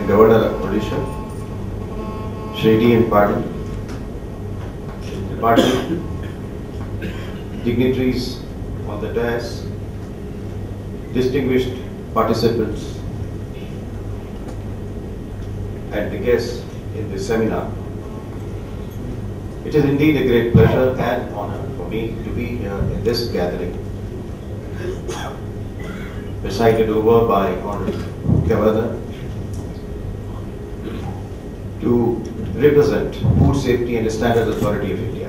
Governor of Odisha, Shri D.N. Party, dignitaries on the dais, distinguished participants, and the guests in this seminar. It is indeed a great pleasure and honor for me to be here in this gathering, presided over by Honorable Governor, to represent Food Safety and Standards Authority of India.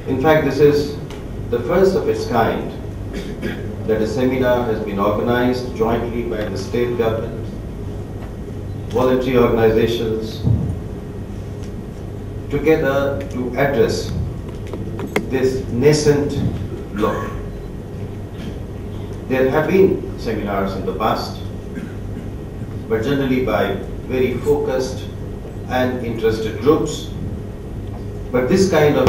In fact, this is the first of its kind that a seminar has been organized jointly by the state government, voluntary organizations, together to address this nascent law. There have been seminars in the past, but generally by very focused and interested groups. But this kind of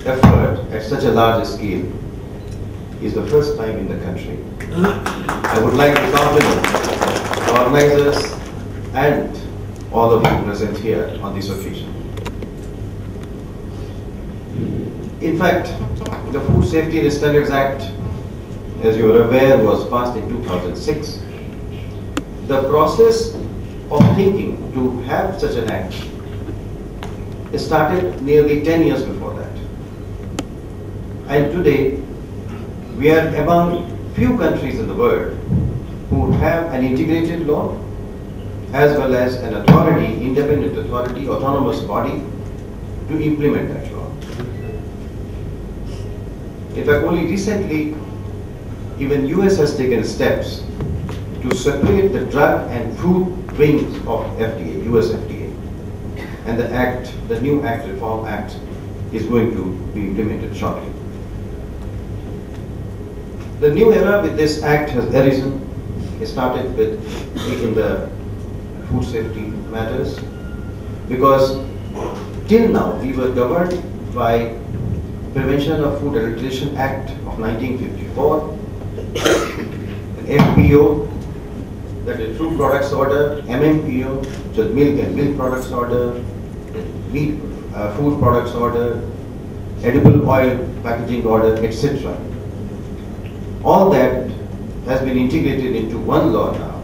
effort at such a large scale is the first time in the country. I would like to compliment the organizers and all of you present here on this occasion. In fact, the Food Safety and Standards Act, as you are aware, was passed in 2006. The process of thinking to have such an act started nearly 10 years before that. And today, we are among few countries in the world who have an integrated law as well as an authority, independent authority, autonomous body to implement that law. In fact, only recently, even US has taken steps to separate the drug and food wings of FDA, US FDA. And the act, the new act, Reform Act, is going to be implemented shortly. The new era with this act has arisen. It started with in the food safety matters, because till now we were governed by Prevention of Food Adulteration Act of 1954, an FPO, that is Food Products Order, MMPO, which is Milk and Milk Products Order, Meat Food Products Order, Edible Oil Packaging Order, etc. All that has been integrated into one law now.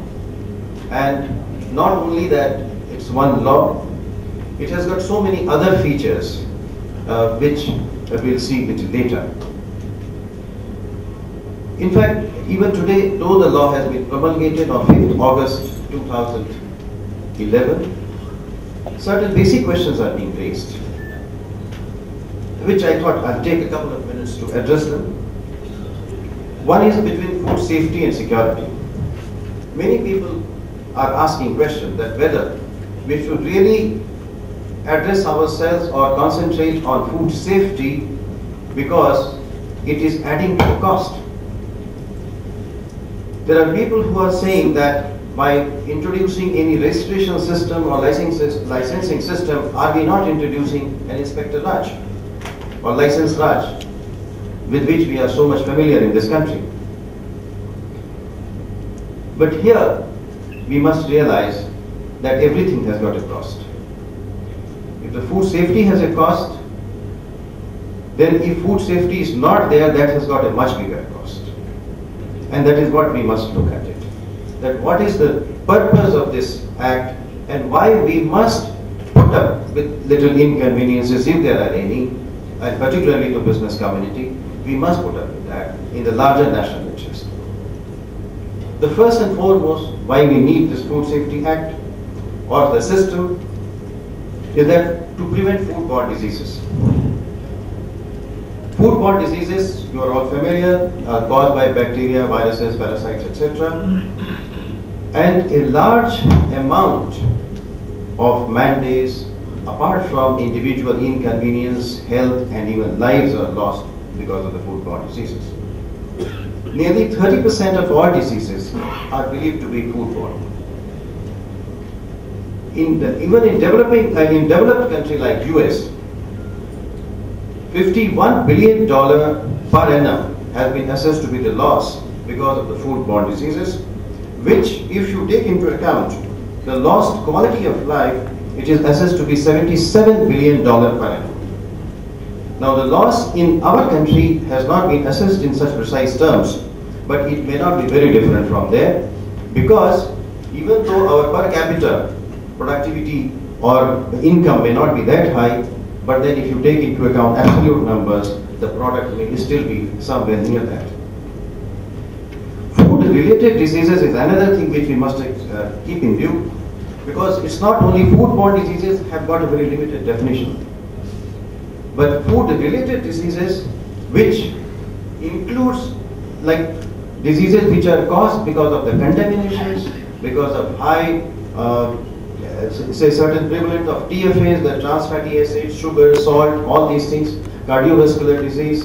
And not only that it's one law, it has got so many other features which we'll see a little later. In fact, even today, though the law has been promulgated on 5th August 2011, certain basic questions are being raised, which I thought I'll take a couple of minutes to address them. One is between food safety and security. Many people are asking questions that whether we should really address ourselves or concentrate on food safety because it is adding to the cost. There are people who are saying that by introducing any registration system or licensing system, are we not introducing an Inspector Raj or License Raj, with which we are so much familiar in this country. But here, we must realize that everything has got a cost. If the food safety has a cost, then if food safety is not there, that has got a much bigger cost. And that is what we must look at it. That what is the purpose of this act and why we must put up with little inconveniences, if there are any, and particularly to business community, we must put up with that in the larger national interest. The first and foremost, why we need this Food Safety Act or the system is that to prevent foodborne diseases. Foodborne diseases, you are all familiar, are caused by bacteria, viruses, parasites, etc. And a large amount of man-days, apart from individual inconvenience, health, and even lives are lost because of the foodborne diseases. Nearly 30% of all diseases are believed to be foodborne. Even in developed country like US, $51 billion per annum has been assessed to be the loss because of the foodborne diseases, which, if you take into account the lost quality of life, it is assessed to be $77 billion per annum. Now, the loss in our country has not been assessed in such precise terms, but it may not be very different from there, because even though our per capita productivity or income may not be that high, but then if you take into account absolute numbers, the product may still be somewhere near that. Food-related diseases is another thing which we must keep in view, because it's not only foodborne diseases have got a very limited definition, but food-related diseases which includes like diseases which are caused because of the contaminations, because of high, say certain prevalence of TFAs, the trans fatty acids, sugar, salt, all these things, cardiovascular disease.